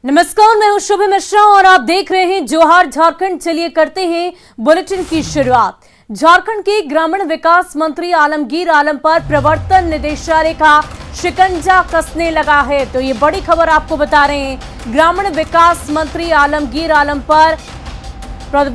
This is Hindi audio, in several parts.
नमस्कार, मैं हूं शुभ मिश्रा और आप देख रहे हैं जोहार झारखंड। चलिए करते हैं बुलेटिन की शुरुआत। झारखंड के ग्रामीण विकास मंत्री आलमगीर आलम पर प्रवर्तन निदेशालय का शिकंजा कसने लगा है। तो ये बड़ी खबर आपको बता रहे हैं। ग्रामीण विकास मंत्री आलमगीर आलम पर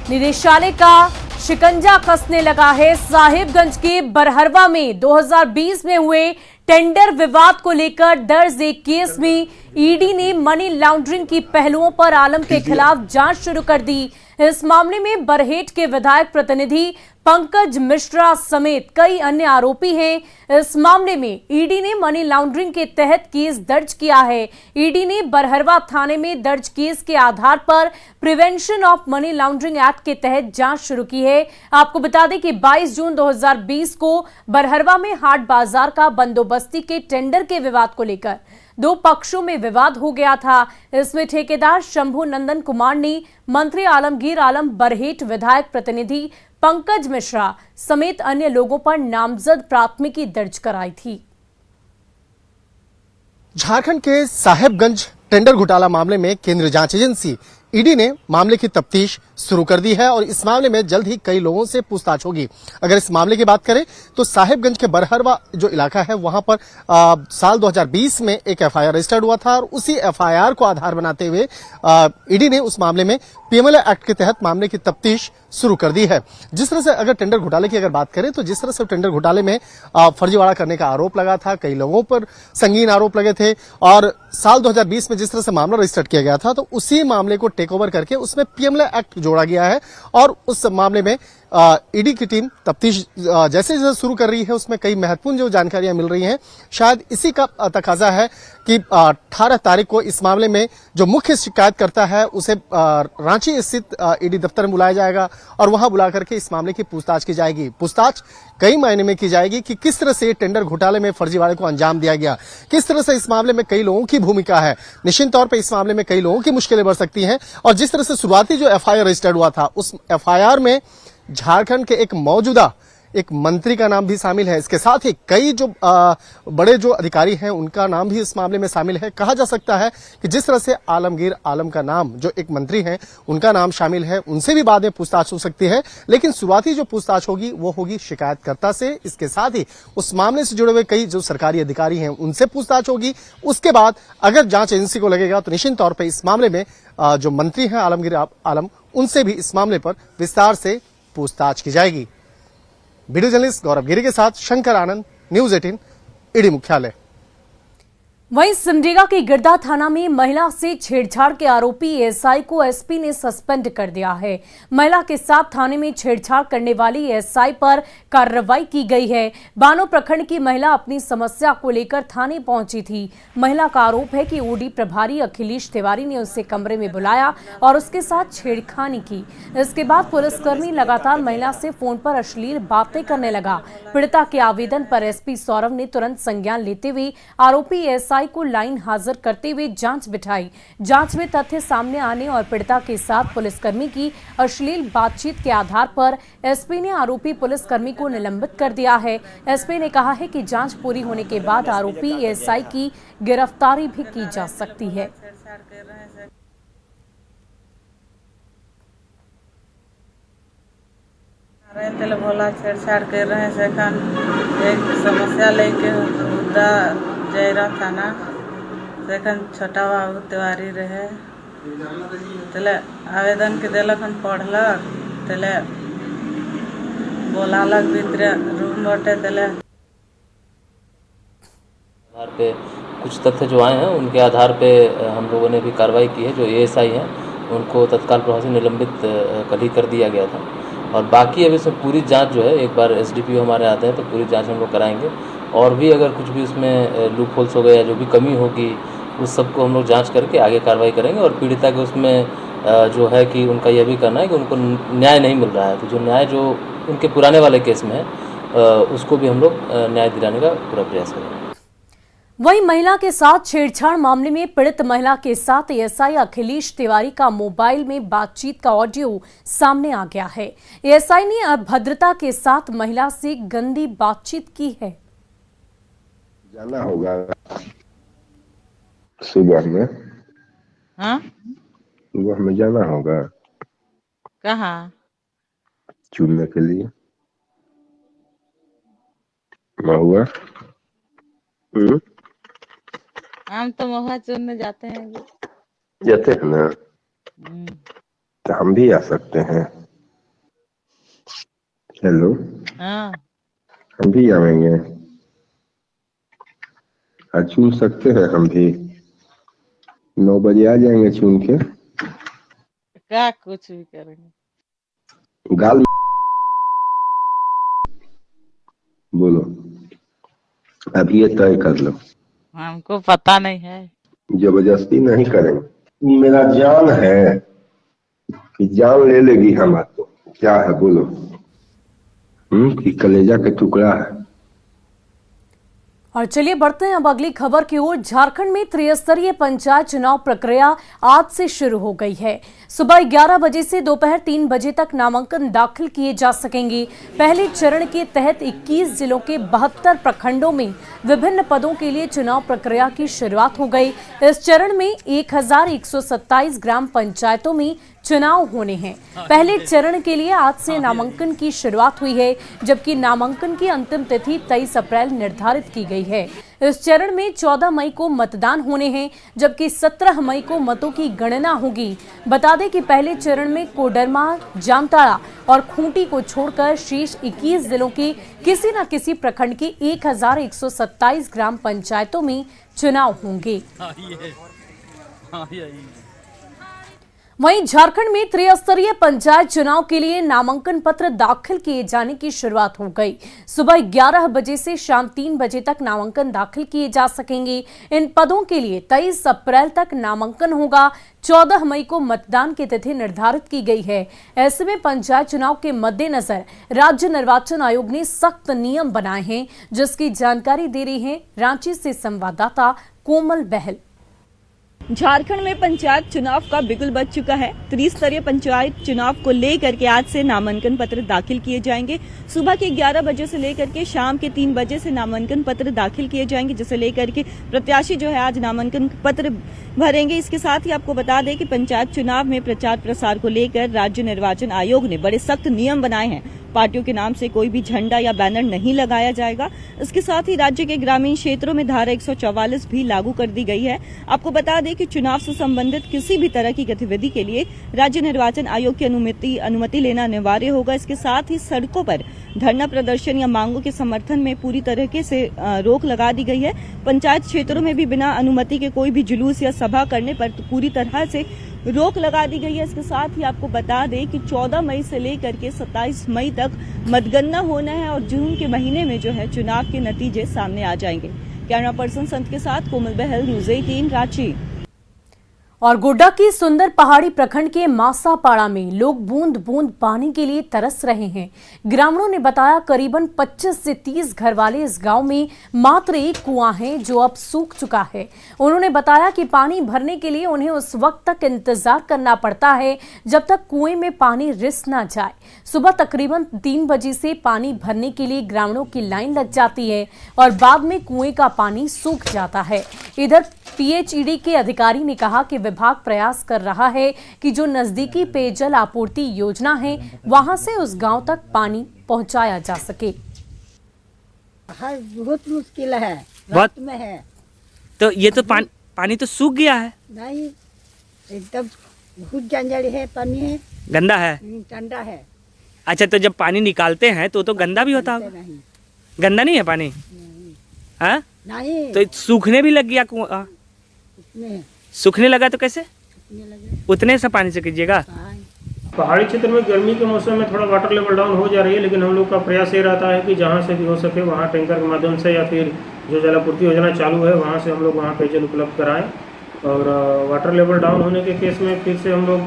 निदेशालय का शिकंजा कसने लगा है। साहिबगंज के बरहरवा में 2020 में हुए टेंडर विवाद को लेकर दर्ज एक केस में ईडी ने मनी लॉन्ड्रिंग की पहलुओं पर आलम के खिलाफ जांच शुरू कर दी। इस मामले में बरहेट के विधायक प्रतिनिधि पंकज मिश्रा समेत कई अन्य आरोपी हैं। इस मामले में ईडी ने मनी लॉन्ड्रिंग के तहत केस दर्ज किया है। ईडी ने बरहरवा थाने में दर्ज केस के आधार पर prevention of money laundering act के तहत जांच शुरू की है। आपको बता दें कि 22 जून 2020 को बरहरवा में हाट बाजार का बंदोबस्ती के टेंडर के विवाद को लेकर दो पक्षों में विवाद हो गया था। इसमें ठेकेदार शंभू नंदन कुमार ने मंत्री आलमगीर आलम, बरहेट विधायक प्रतिनिधि पंकज मिश्रा समेत अन्य लोगों पर नामजद प्राथमिकी दर्ज कराई थी। झारखंड के साहेबगंज टेंडर घोटाला मामले में केंद्रीय जांच एजेंसी ईडी ने मामले की तफ्तीश शुरू कर दी है और इस मामले में जल्द ही कई लोगों से पूछताछ होगी। अगर इस मामले की बात करें तो साहिबगंज के बरहरवा जो इलाका है वहां पर साल 2020 में एक एफआईआर रजिस्टर्ड हुआ था और उसी एफआईआर को आधार बनाते हुए ईडी ने उस मामले में पीएमएलए एक्ट के तहत मामले की तफ्तीश शुरू कर दी है। जिस तरह से अगर टेंडर घोटाले की अगर बात करें तो जिस तरह से टेंडर घोटाले में फर्जीवाड़ा करने का आरोप लगा था, कई लोगों पर संगीन आरोप लगे थे और साल 2020 में जिस तरह से मामला रजिस्टर्ड किया गया था तो उसी मामले को टेक ओवर करके उसमें पीएमएलए एक्ट जोड़ा गया है और उस मामले में ईडी की टीम तफ्तीश जैसे जैसे शुरू कर रही है उसमें कई महत्वपूर्ण जो जानकारियां मिल रही हैं। शायद इसी का तकाजा है कि 18 तारीख को इस मामले में जो मुख्य शिकायतकर्ता है उसे रांची स्थित ईडी दफ्तर में बुलाया जाएगा और वहां बुला करके इस मामले की पूछताछ की जाएगी। पूछताछ कई मायने में की जाएगी कि किस तरह से टेंडर घोटाले में फर्जीवाड़े को अंजाम दिया गया, किस तरह से इस मामले में कई लोगों की भूमिका है। निश्चित तौर पर इस मामले में कई लोगों की मुश्किलें बढ़ सकती हैं और जिस तरह से शुरुआती जो एफआईआर रजिस्टर्ड हुआ था उस एफआईआर में झारखंड के एक मौजूदा एक मंत्री का नाम भी शामिल है। इसके साथ ही कई जो बड़े जो अधिकारी हैं उनका नाम भी इस मामले में शामिल है। कहा जा सकता है कि जिस तरह से आलमगीर आलम का नाम जो एक मंत्री हैं उनका नाम शामिल है, उनसे भी बाद में पूछताछ हो सकती है, लेकिन शुरुआती जो पूछताछ होगी वो होगी शिकायतकर्ता से। इसके साथ ही उस मामले से जुड़े हुए कई जो सरकारी अधिकारी हैं उनसे पूछताछ होगी। उसके बाद अगर जांच एजेंसी को लगेगा तो निश्चित तौर पर इस मामले में जो मंत्री हैं आलमगीर आलम उनसे भी इस मामले पर विस्तार से पूछताछ की जाएगी। वीडियो जर्नलिस्ट गौरव गिरी के साथ शंकर आनंद, न्यूज 18 ईडी मुख्यालय। वहीं सिमडेगा के गिरदा थाना में महिला से छेड़छाड़ के आरोपी एसआई को एसपी ने सस्पेंड कर दिया है। महिला के साथ थाने में छेड़छाड़ करने वाली एसआई पर कार्रवाई की गई है। बानो प्रखंड की महिला अपनी समस्या को लेकर थाने पहुंची थी। महिला का आरोप है कि ओडी प्रभारी अखिलेश तिवारी ने उसे कमरे में बुलाया और उसके साथ छेड़खानी की। इसके बाद पुलिसकर्मी लगातार महिला से फोन पर अश्लील बातें करने लगा। पीड़िता के आवेदन पर एसपी सौरभ ने तुरंत संज्ञान लेते हुए आरोपी एसआई को लाइन हाजिर करते हुए जांच बिठाई। जांच में तथ्य सामने आने और पीड़िता के साथ पुलिसकर्मी की अश्लील बातचीत के आधार पर एसपी ने आरोपी पुलिसकर्मी को निलंबित कर दिया है। एसपी ने कहा है कि जांच पूरी होने के बाद आरोपी एसआई की गिरफ्तारी भी की जा सकती है। भोला छेड़छाड़ कर रहे हैं। एक समस्या लेके मुद्दा जयरा थाना सेखन छोटा बाबू तिवारी रहे तले आवेदन के दिलक पढ़लक तले बोलालक भीतर रूम बटे तले आधार पे कुछ तथ्य जो आए हैं उनके आधार पे हम लोगों ने भी कार्रवाई की है। जो एएसआई हैं उनको तत्काल प्रभाव से निलंबित कल ही कर दिया गया था और बाकी अभी इसमें पूरी जांच जो है एक बार एसडीपीओ हमारे आते हैं तो पूरी जांच हम लोग कराएंगे और भी अगर कुछ भी उसमें लूप होल्स हो गए या जो भी कमी होगी उस सबको हम लोग जांच करके आगे कार्रवाई करेंगे। और पीड़िता के उसमें जो है कि उनका यह भी करना है कि उनको न्याय नहीं मिल रहा है तो जो न्याय जो उनके पुराने वाले केस में है उसको भी हम लोग न्याय दिलाने का पूरा प्रयास करेंगे। वहीं महिला के साथ छेड़छाड़ मामले में पीड़ित महिला के साथ एएसआई अखिलेश तिवारी का मोबाइल में बातचीत का ऑडियो सामने आ गया है। एएसआई ने अभद्रता के साथ महिला से गंदी बातचीत की है। जाना होगा सुबह में हाँ, सुबह में जाना होगा कहाँ? चुनने के लिए महुआ। हम्म, हम तो महुआ चुनने जाते हैं अभी। जाते हैं ना, हम्म, तो हम भी आ सकते हैं। हेलो, हाँ, हम भी आएंगे, आज चुन सकते हैं हम भी। 9 बजे आ जाएंगे चुन के। क्या कुछ भी करेंगे। गाल में बोलो, अभी ये तय कर लो, हमको पता नहीं है। जबरदस्ती नहीं करेंगे। मेरा जान है कि जान ले लेगी हमारे, क्या है बोलो। कि कलेजा के टुकड़ा है। और चलिए बढ़ते हैं अब अगली खबर की ओर। झारखंड में त्रिस्तरीय पंचायत चुनाव प्रक्रिया आज से शुरू हो गई है। सुबह 11 बजे से दोपहर 3 बजे तक नामांकन दाखिल किए जा सकेंगे। पहले चरण के तहत 21 जिलों के 72 प्रखंडों में विभिन्न पदों के लिए चुनाव प्रक्रिया की शुरुआत हो गई। इस चरण में 1127 ग्राम पंचायतों में चुनाव होने हैं। पहले चरण के लिए आज से नामांकन की शुरुआत हुई है, जबकि नामांकन की अंतिम तिथि 23 अप्रैल निर्धारित की गई है। इस चरण में 14 मई को मतदान होने हैं, जबकि 17 मई को मतों की गणना होगी। बता दें कि पहले चरण में कोडरमा, जामताड़ा और खूंटी को छोड़कर शेष 21 जिलों के किसी न किसी प्रखंड की 1127 ग्राम पंचायतों में चुनाव होंगे। वहीं झारखंड में त्रिस्तरीय पंचायत चुनाव के लिए नामांकन पत्र दाखिल किए जाने की शुरुआत हो गई। सुबह 11 बजे से शाम 3 बजे तक नामांकन दाखिल किए जा सकेंगे। इन पदों के लिए 23 अप्रैल तक नामांकन होगा। 14 मई को मतदान की तिथि निर्धारित की गई है। ऐसे में पंचायत चुनाव के मद्देनजर राज्य निर्वाचन आयोग ने सख्त नियम बनाए हैं, जिसकी जानकारी दे रही है रांची से संवाददाता कोमल बहल। झारखंड में पंचायत चुनाव का बिगुल बज चुका है। त्रिस्तरीय पंचायत चुनाव को लेकर के आज से नामांकन पत्र दाखिल किए जाएंगे। सुबह के 11 बजे से लेकर के शाम के 3 बजे से नामांकन पत्र दाखिल किए जाएंगे, जिसे लेकर के प्रत्याशी जो है आज नामांकन पत्र भरेंगे। इसके साथ ही आपको बता दें कि पंचायत चुनाव में प्रचार प्रसार को लेकर राज्य निर्वाचन आयोग ने बड़े सख्त नियम बनाए हैं। पार्टियों के नाम से कोई भी झंडा या बैनर नहीं लगाया जाएगा। इसके साथ ही राज्य के ग्रामीण क्षेत्रों में धारा 144 भी लागू कर दी गई है। आपको बता दें कि चुनाव से संबंधित किसी भी तरह की गतिविधि के लिए राज्य निर्वाचन आयोग की अनुमति लेना अनिवार्य होगा। इसके साथ ही सड़कों पर धरना प्रदर्शन या मांगों के समर्थन में पूरी तरीके से रोक लगा दी गई है। पंचायत क्षेत्रों में भी बिना अनुमति के कोई भी जुलूस या सभा करने पर पूरी तरह से रोक लगा दी गई है। इसके साथ ही आपको बता दें कि 14 मई से लेकर के 27 मई तक मतगणना होना है और जून के महीने में जो है चुनाव के नतीजे सामने आ जाएंगे। कैमरा पर्सन संत के साथ कोमल बहल, न्यूज़ 18 रांची। और गोड्डा की सुंदर पहाड़ी प्रखंड के मासापाड़ा में लोग बूंद बूंद पानी के लिए तरस रहे हैं। ग्रामीणों ने बताया करीबन 25 से 30 घर वाले इस गांव में मात्र एक कुआं है जो अब सूख चुका है। उन्होंने बताया कि पानी भरने के लिए उन्हें उस वक्त तक इंतजार करना पड़ता है जब तक कुएं में पानी रिस ना जाए। सुबह तकरीबन 3 बजे से पानी भरने के लिए ग्रामीणों की लाइन लग जाती है और बाद में कुएं का पानी सूख जाता है। इधर पीएचईडी के अधिकारी ने कहा कि विभाग प्रयास कर रहा है कि जो नजदीकी पेयजल आपूर्ति योजना है वहां से उस गांव तक पानी पहुंचाया जा सके। बहुत मुश्किल है, बहुत में है। तो ये तो पानी तो सूख गया है, नहीं एकदम बहुत जंजड़ी है, पानी है, गंदा है। ठंडा है। अच्छा, तो जब पानी निकालते हैं तो गंदा भी होता होगा। नहीं, गंदा नहीं है पानी? हाँ, नहीं तो सूखने भी लग गया कुआं। उसमें सूखने लगा तो कैसे? सूखने लगे। उतने से पानी से कीजिएगा। हाँ, पहाड़ी क्षेत्र में गर्मी के मौसम में थोड़ा वाटर लेवल डाउन हो जा रही है, लेकिन हम लोग का प्रयास ये रहता है कि जहाँ से भी हो सके वहाँ टैंकर के माध्यम से या फिर जो जलापूर्ति योजना चालू है वहाँ से हम लोग वहाँ पेयजल उपलब्ध कराएं। और वाटर लेवल डाउन होने के केस में फिर से हम लोग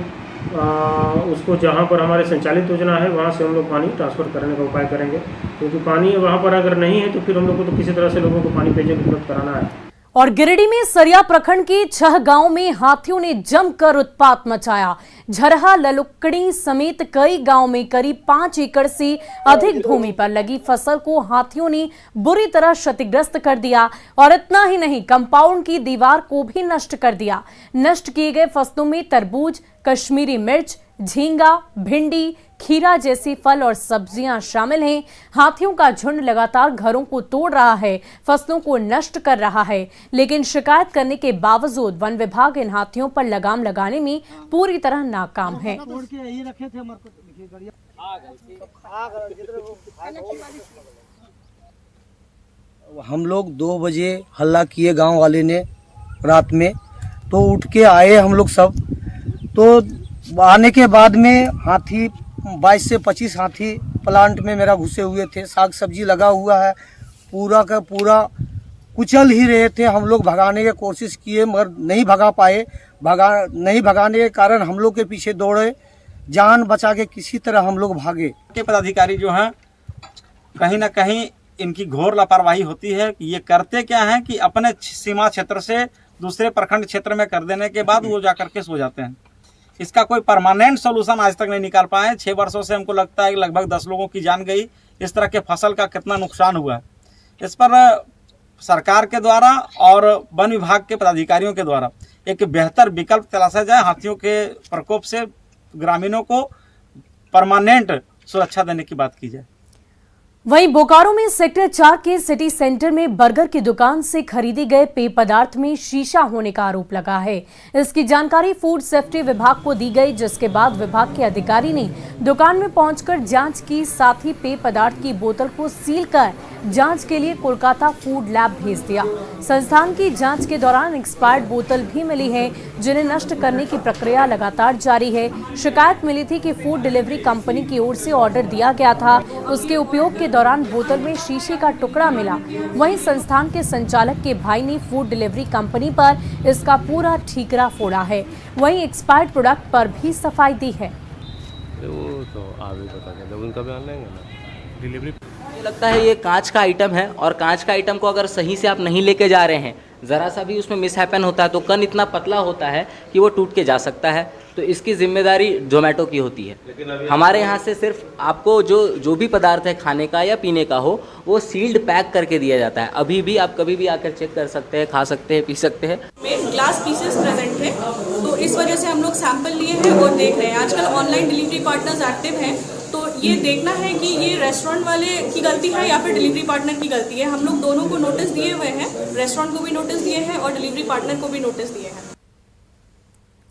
उसको जहाँ पर हमारे संचालित योजना है वहाँ से हम लोग पानी ट्रांसफ़र करने का उपाय करेंगे, क्योंकि पानी वहाँ पर अगर नहीं है तो फिर हम लोग को तो किसी तरह से लोगों को पानी पेयजल उपलब्ध कराना है। और गिरिडीह में सरिया प्रखंड के 6 गांवों में हाथियों ने जमकर उत्पात मचाया। झरहा, ललुकड़ी समेत कई गांवों में करीब 5 एकड़ से अधिक भूमि पर लगी फसल को हाथियों ने बुरी तरह क्षतिग्रस्त कर दिया और इतना ही नहीं, कंपाउंड की दीवार को भी नष्ट कर दिया। नष्ट किए गए फसलों में तरबूज, कश्मीरी मिर्च, झींगा, भिंडी, खीरा जैसी फल और सब्जियां शामिल हैं। हाथियों का झुंड लगातार घरों को तोड़ रहा है, फसलों को नष्ट कर रहा है, लेकिन शिकायत करने के बावजूद वन विभाग इन हाथियों पर लगाम लगाने में पूरी तरह नाकाम है। हम लोग 2 बजे हल्ला किए गांव वाले ने रात में, तो उठ के आए हम लोग सब। तो आने के बाद में हाथी 22 से 25 हाथी प्लांट में मेरा घुसे हुए थे। साग सब्जी लगा हुआ है, पूरा का पूरा कुचल ही रहे थे। हम लोग भगाने की कोशिश किए मगर नहीं भगा पाए। नहीं भगाने के कारण हम लोग के पीछे दौड़े, जान बचा के किसी तरह हम लोग भागे। के पदाधिकारी जो हैं कहीं ना कहीं इनकी घोर लापरवाही होती है कि ये करते क्या है कि अपने सीमा क्षेत्र से दूसरे प्रखंड क्षेत्र में कर देने के बाद वो जाकर के सो जाते हैं। इसका कोई परमानेंट सॉल्यूशन आज तक नहीं निकाल पाए। 6 वर्षों से हमको लगता है कि लगभग 10 लोगों की जान गई। इस तरह के फसल का कितना नुकसान हुआ है, इस पर सरकार के द्वारा और वन विभाग के पदाधिकारियों के द्वारा एक बेहतर विकल्प तलाशा जाए। हाथियों के प्रकोप से ग्रामीणों को परमानेंट सुरक्षा देने की बात की जाए। वहीं बोकारो में सेक्टर 4 के सिटी सेंटर में बर्गर की दुकान से खरीदे गए पेय पदार्थ में शीशा होने का आरोप लगा है। इसकी जानकारी फूड सेफ्टी विभाग को दी गई, जिसके बाद विभाग के अधिकारी ने दुकान में पहुंचकर जांच की। साथ ही पेय पदार्थ की बोतल को सील कर जांच के लिए कोलकाता फूड लैब भेज दिया। संस्थान की जांच के दौरान एक्सपायर्ड बोतल भी मिली है, जिन्हें नष्ट करने की प्रक्रिया लगातार जारी है। शिकायत मिली थी कि फूड डिलीवरी कंपनी की ओर से ऑर्डर दिया गया था, उसके उपयोग के दौरान बोतल में शीशे का टुकड़ा मिला। वहीं संस्थान के संचालक के भाई ने फूड डिलीवरी कंपनी पर इसका पूरा ठीकरा फोड़ा है। वहीं एक्सपायर्ड प्रोडक्ट पर भी सफाई दी है। वो तो आगे बता देंगे, उनका बयान लेंगे ना। डिलीवरी मुझे लगता है ये कांच का आइटम है और कांच का आइटम को अगर सही से आप नहीं लेके जा रहे हैं, ज़रा सा भी उसमें मिस हैपन होता है तो कन इतना पतला होता है कि वो टूट के जा सकता है। तो इसकी जिम्मेदारी जोमेटो की होती है। हमारे यहाँ से सिर्फ आपको जो भी पदार्थ है खाने का या पीने का हो, वो सील्ड पैक करके दिया जाता है। अभी भी आप कभी भी आकर चेक कर सकते हैं, खा सकते हैं, पी सकते हैं। में ग्लास पीसेस प्रेजेंट थे, तो इस वजह से हम लोग सैंपल लिए हैं और देख रहे हैं। आजकल ऑनलाइन डिलीवरी पार्टनर्स एक्टिव हैं, तो ये देखना है कि ये रेस्टोरेंट वाले की गलती है या फिर डिलीवरी पार्टनर की गलती है। हम लोग दोनों को नोटिस दिए हुए हैं, रेस्टोरेंट को भी नोटिस दिए हैं और डिलीवरी पार्टनर को भी नोटिस दिए हैं।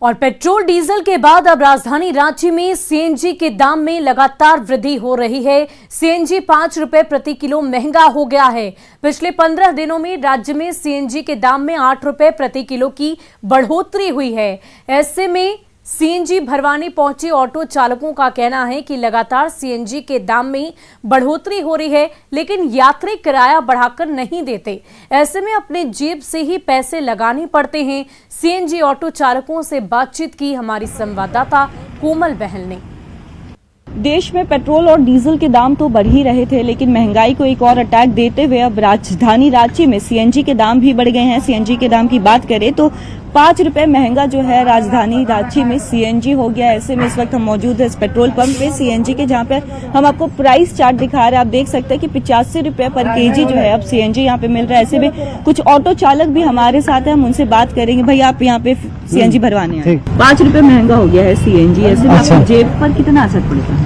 और पेट्रोल डीजल के बाद अब राजधानी रांची में सीएनजी के दाम में लगातार वृद्धि हो रही है। सीएनजी 5 रुपए प्रति किलो महंगा हो गया है। पिछले 15 दिनों में राज्य में सीएनजी के दाम में 8 रुपए प्रति किलो की बढ़ोतरी हुई है। ऐसे में सीएनजी भरवाने पहुंचे ऑटो चालकों का कहना है कि लगातार सीएनजी के दाम में बढ़ोतरी हो रही है, लेकिन यात्री किराया बढ़ाकर नहीं देते। ऐसे में अपने जेब से ही पैसे लगाने पड़ते हैं। सीएनजी ऑटो चालकों से बातचीत की हमारी संवाददाता कोमल बहल ने। देश में पेट्रोल और डीजल के दाम तो बढ़ ही रहे थे, लेकिन महंगाई को एक और अटैक देते हुए अब राजधानी रांची में सीएनजी के दाम भी बढ़ गए हैं। सीएनजी के दाम की बात करें तो 5 रुपए महंगा जो है राजधानी रांची में सीएनजी हो गया। ऐसे में इस वक्त हम मौजूद है इस पेट्रोल पंप पे सीएनजी के, जहाँ पे हम आपको प्राइस चार्ट दिखा रहे हैं। आप देख सकते हैं कि 85 रुपए पर केजी जो है अब सीएनजी यहाँ पे मिल रहा है। ऐसे में कुछ ऑटो चालक भी हमारे साथ है, हम उनसे बात करेंगे। भाई आप यहाँ पे सीएनजी भरवाने हैं, 5 रुपए महंगा हो गया है सीएनजी, ऐसे में आपको जेब पर कितना असर पड़ता है?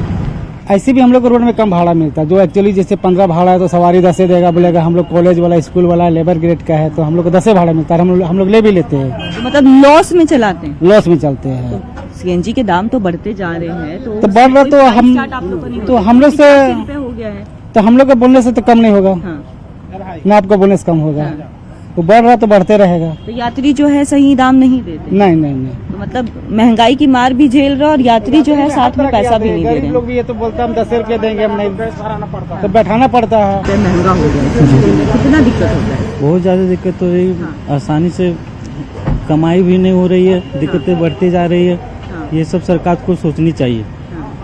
ऐसे भी हम लोग को रोड में कम भाड़ा मिलता है। जो एक्चुअली जैसे 15 भाड़ा है तो सवारी 10 देगा, बोलेगा हम लोग कॉलेज वाला, स्कूल वाला, लेबर ग्रेड का है तो हम लोग को 10 भाड़ा मिलता है। हम लोग ले भी लेते हैं। तो मतलब लॉस में चलाते हैं? लॉस में चलते हैं। तो सीएनजी के दाम तो बढ़ते जा रहे हैं, तो बढ़ रहा तो हम लोग से हो गया है, तो हम लोग के बोलने से तो कम नहीं होगा ना, आपका बोलने से कम होगा। तो बढ़ रहा तो बढ़ते रहेगा। तो यात्री जो है सही दाम नहीं देते? नहीं। तो मतलब महंगाई की मार भी झेल रहा और यात्री जो है साथ में पैसा भी नहीं दे रहे। लोग भी ये तो बोलता हम 10 रुपए देंगे, हम नहीं, तो बैठाना पड़ता है। महंगा हो गया, कितना दिक्कत होता है? बहुत ज्यादा दिक्कत हो रही है। आसानी से कमाई भी नहीं हो रही है, दिक्कतें बढ़ती जा रही है। ये सब सरकार को सोचनी चाहिए।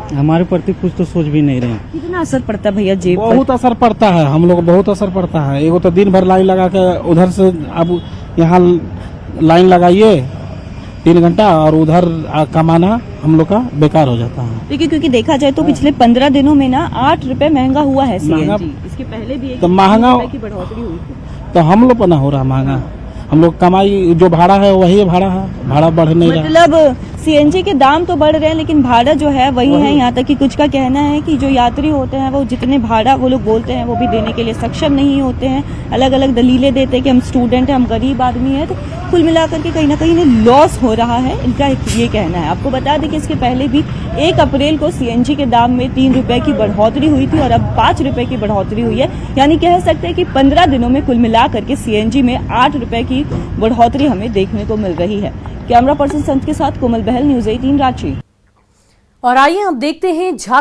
हमारे प्रति कुछ तो सोच भी नहीं रहे हैं। कितना असर पड़ता है भैया जेब पर? बहुत असर पड़ता है, हम लोग बहुत असर पड़ता है। एगो तो दिन भर लाइन लगा के उधर से अब यहाँ लाइन लगाइए 3 घंटा और उधर कमाना हम लोग का बेकार हो जाता है। देखिए क्योंकि देखा जाए तो पिछले 15 दिनों में ना 8 रुपए महंगा हुआ है सीएनजी। इसके पहले भी तो महंगा की बढ़ोतरी हुई थी। तो हम लोग पर ना हो रहा महंगा, हम लोग कमाई जो भाड़ा है वही भाड़ा है, भाड़ा बढ़ नहीं रहा। मतलब सीएनजी के दाम तो बढ़ रहे हैं लेकिन भाड़ा जो है वही है। यहाँ तक कि कुछ का कहना है कि जो यात्री होते हैं वो जितने भाड़ा वो लोग बोलते हैं वो भी देने के लिए सक्षम नहीं होते हैं। अलग अलग दलीलें देते हैं कि हम स्टूडेंट हैं, हम गरीब आदमी हैं। तो कुल मिलाकर के कहीं ना कहीं लॉस हो रहा है, इनका ये कहना है। आपको बता दें कि इसके पहले भी 1 अप्रैल को सीएनजी के दाम में 3 रुपए की बढ़ोतरी हुई थी और अब 5 रुपए की बढ़ोतरी हुई है। यानी कह सकते हैं कि 15 दिनों में कुल मिलाकर के सीएनजी में 8 रुपए की बढ़ोतरी हमें देखने को मिल रही है। कैमरा पर्सन संत के साथ कोमल बहल, न्यूज़ 18 रांची। और आइए हम देखते हैं झारखंड